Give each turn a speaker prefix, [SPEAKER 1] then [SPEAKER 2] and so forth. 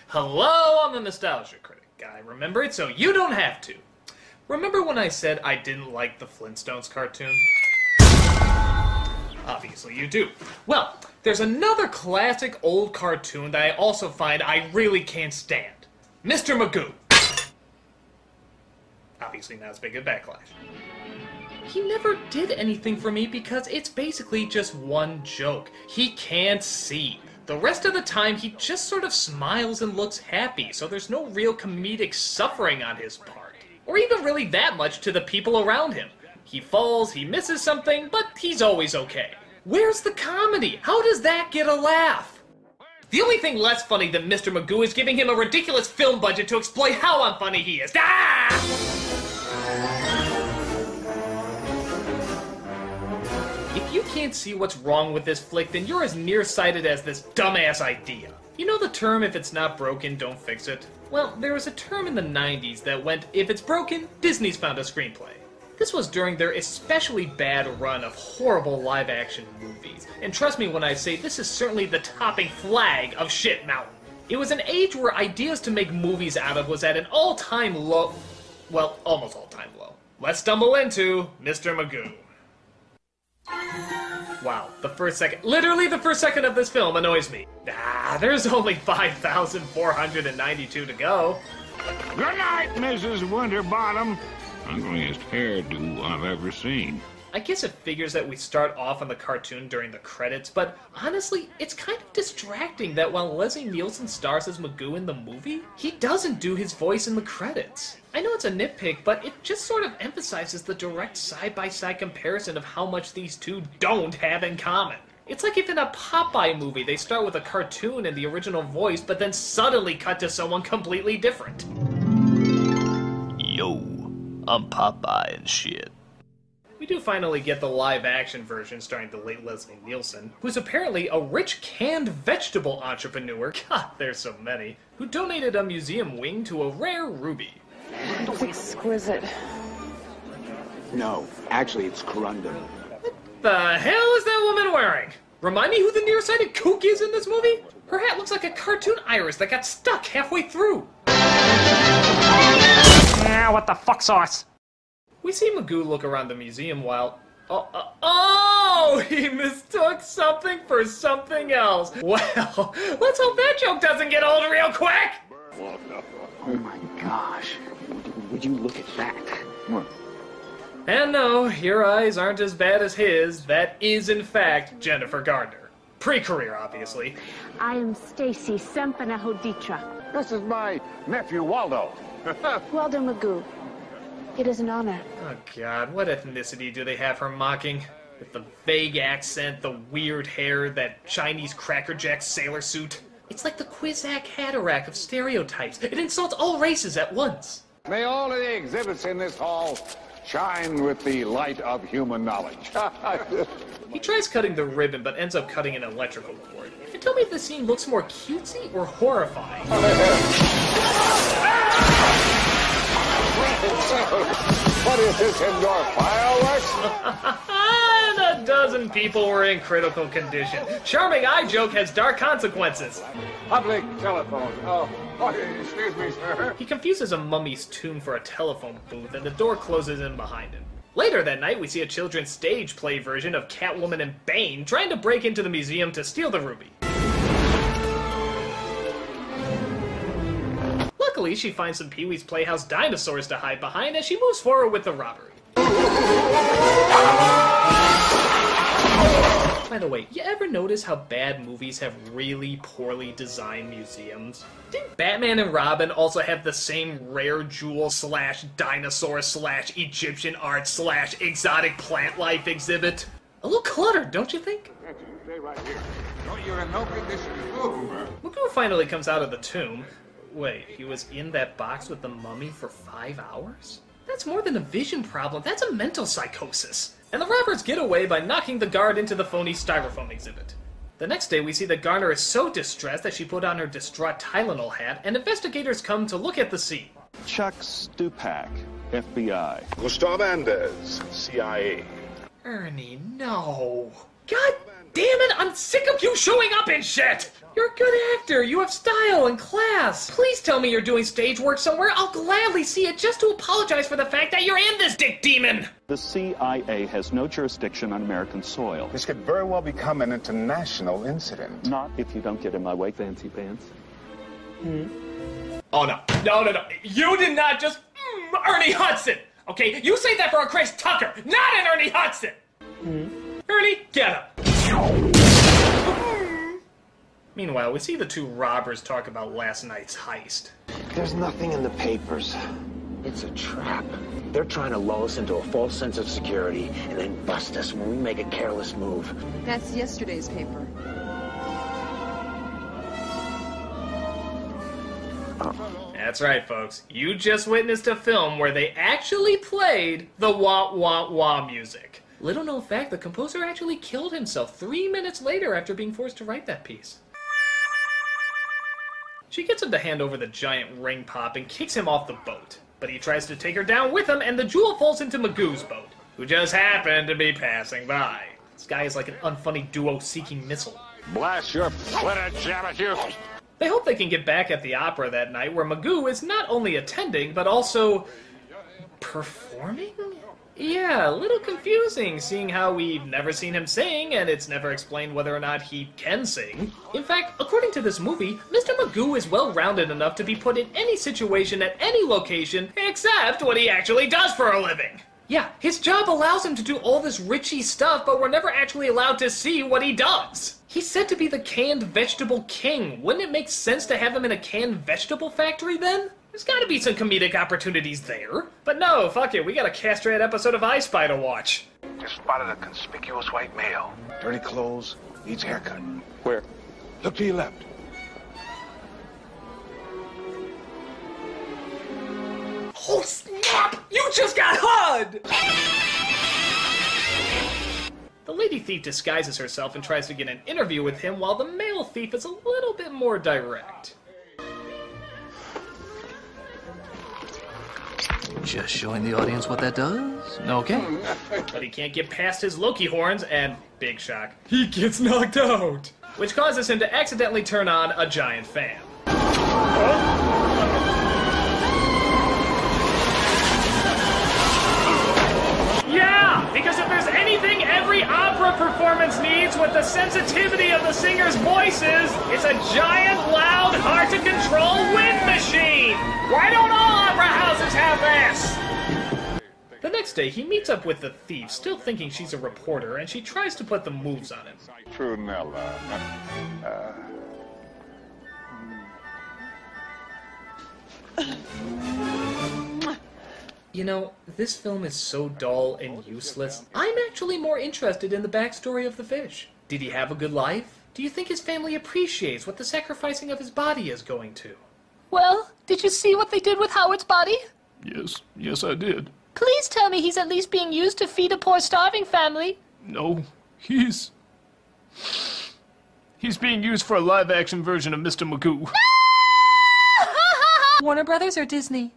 [SPEAKER 1] Hello, I'm the Nostalgia Critic. I remember it so you don't have to. Remember when I said I didn't like the Flintstones cartoon? Obviously you do. Well, there's another classic old cartoon that I also find I really can't stand. Mr. Magoo. Obviously not as big a backlash. He never did anything for me because it's basically just one joke. He can't see. The rest of the time, he just sort of smiles and looks happy, so there's no real comedic suffering on his part. Or even really that much to the people around him. He falls, he misses something, but he's always okay. Where's the comedy? How does that get a laugh? The only thing less funny than Mr. Magoo is giving him a ridiculous film budget to exploit how unfunny he is. Ah! If you can't see what's wrong with this flick, then you're as nearsighted as this dumbass idea. You know the term, if it's not broken, don't fix it? Well, there was a term in the 90s that went, if it's broken, Disney's found a screenplay. This was during their especially bad run of horrible live-action movies. And trust me when I say this is certainly the topping flag of shit mountain. It was an age where ideas to make movies out of was at an all-time low. Well, almost all-time low. Let's stumble into Mr. Magoo. Wow, literally the first second of this film annoys me. There's only 5,492 to go.
[SPEAKER 2] Good night, Mrs. Winterbottom. Ugliest hairdo I've ever seen.
[SPEAKER 1] I guess it figures that we start off on the cartoon during the credits, but honestly, it's kind of distracting that while Leslie Nielsen stars as Magoo in the movie, he doesn't do his voice in the credits. I know it's a nitpick, but it just sort of emphasizes the direct side-by-side comparison of how much these two don't have in common. It's like if in a Popeye movie they start with a cartoon and the original voice, but then suddenly cut to someone completely different. Yo, I'm Popeye and shit. We do finally get the live-action version starring the late Leslie Nielsen, who's apparently a rich canned vegetable entrepreneur, God, there's so many, who donated a museum wing to a rare ruby.
[SPEAKER 3] It's exquisite.
[SPEAKER 4] No, actually it's corundum.
[SPEAKER 1] What the hell is that woman wearing? Remind me who the nearsighted kook is in this movie? Her hat looks like a cartoon iris that got stuck halfway through.
[SPEAKER 5] Yeah, what the fuck sauce?
[SPEAKER 1] We see Magoo look around the museum while... Oh, he mistook something for something else. Well, let's hope that joke doesn't get old real quick.
[SPEAKER 4] Oh my gosh. Would you look at that? What?
[SPEAKER 1] And no, your eyes aren't as bad as his. That is, in fact, Jennifer Gardner. Pre-career, obviously.
[SPEAKER 6] I am Stacy Sempenahoditra.
[SPEAKER 2] This is my nephew, Waldo.
[SPEAKER 6] Waldo Magoo. It is an honor.
[SPEAKER 1] Oh god, what ethnicity do they have her mocking? With the vague accent, the weird hair, that Chinese Cracker Jack sailor suit. It's like the Kwisatz Haderach of stereotypes. It insults all races at once.
[SPEAKER 2] May all of the exhibits in this hall shine with the light of human knowledge.
[SPEAKER 1] He tries cutting the ribbon, but ends up cutting an electrical cord. And tell me if the scene looks more cutesy or horrifying.
[SPEAKER 2] What is this, indoor fireworks?
[SPEAKER 1] And a dozen people were in critical condition. Charming eye joke has dark consequences.
[SPEAKER 2] Public telephone. Oh, excuse me, sir.
[SPEAKER 1] He confuses a mummy's tomb for a telephone booth, and the door closes in behind him. Later that night, we see a children's stage play version of Catwoman and Bane trying to break into the museum to steal the ruby. Luckily, she finds some Pee-wee's Playhouse dinosaurs to hide behind as she moves forward with the robbery. By the way, you ever notice how bad movies have really poorly designed museums? Didn't Batman and Robin also have the same rare jewel / dinosaur / Egyptian art / exotic plant life exhibit? A little cluttered, don't you think?
[SPEAKER 2] Stay right here. No, you're in no condition to move.
[SPEAKER 1] Magoo finally comes out of the tomb. Wait, he was in that box with the mummy for 5 hours? That's more than a vision problem, that's a mental psychosis. And the robbers get away by knocking the guard into the phony styrofoam exhibit. The next day we see that Garner is so distressed that she put on her distraught Tylenol hat, and investigators come to look at the scene.
[SPEAKER 7] Chuck Stupak, FBI.
[SPEAKER 8] Gustav Anders, CIA.
[SPEAKER 1] Ernie, no. God damn it, I'm sick of you showing up in shit! You're a good actor. You have style and class. Please tell me you're doing stage work somewhere. I'll gladly see it just to apologize for the fact that you're in this dick demon.
[SPEAKER 7] The CIA has no jurisdiction on American soil.
[SPEAKER 8] This could very well become an international incident.
[SPEAKER 7] Not if you don't get in my way, fancy pants.
[SPEAKER 1] Oh, no. No. You did not just Ernie Hudson. Okay, you say that for a Chris Tucker, not an Ernie Hudson. Ernie, get him. Meanwhile, we see the two robbers talk about last night's heist.
[SPEAKER 9] There's nothing in the papers. It's a trap. They're trying to lull us into a false sense of security and then bust us when we make a careless move.
[SPEAKER 10] That's yesterday's paper.
[SPEAKER 1] That's right, folks. You just witnessed a film where they actually played the wah-wah-wah music. Little known fact, the composer actually killed himself 3 minutes later after being forced to write that piece. She gets him to hand over the giant ring pop and kicks him off the boat. But he tries to take her down with him, and the jewel falls into Magoo's boat, who just happened to be passing by. This guy is like an unfunny duo seeking missile.
[SPEAKER 2] Blast your flitter, jam at you!
[SPEAKER 1] They hope they can get back at the opera that night, where Magoo is not only attending, but also performing? Yeah, a little confusing, seeing how we've never seen him sing, and it's never explained whether or not he can sing. In fact, according to this movie, Mr. Magoo is well-rounded enough to be put in any situation at any location, except what he actually does for a living. Yeah, his job allows him to do all this richy stuff, but we're never actually allowed to see what he does. He's said to be the canned vegetable king. Wouldn't it make sense to have him in a canned vegetable factory then? There's gotta be some comedic opportunities there. But no, fuck it, we got a castrated episode of I Spy to watch.
[SPEAKER 8] Just spotted a conspicuous white male. Dirty clothes, needs a haircut.
[SPEAKER 7] Where?
[SPEAKER 8] Look to your left.
[SPEAKER 1] Oh snap! You just got HUD! The lady thief disguises herself and tries to get an interview with him, while the male thief is a little bit more direct.
[SPEAKER 11] Just showing the audience what that does? Okay.
[SPEAKER 1] But he can't get past his Loki horns, and, big shock, he gets knocked out! Which causes him to accidentally turn on a giant fan. Yeah! Because if there's anything every opera performance needs with the sensitivity of the singers' voices, it's a giant, loud, hard-to-control wind machine! Why don't all opera houses have this? The next day, he meets up with the thief, still thinking she's a reporter, and she tries to put the moves on him.
[SPEAKER 8] Trunella.
[SPEAKER 1] You know, this film is so dull and useless. I'm actually more interested in the backstory of the fish. Did he have a good life? Do you think his family appreciates what the sacrificing of his body is going to?
[SPEAKER 12] Well, did you see what they did with Howard's body?
[SPEAKER 11] Yes, I did.
[SPEAKER 12] Please tell me he's at least being used to feed a poor starving family.
[SPEAKER 11] No, he's being used for a live-action version of Mr. Magoo.
[SPEAKER 12] Warner Brothers or Disney?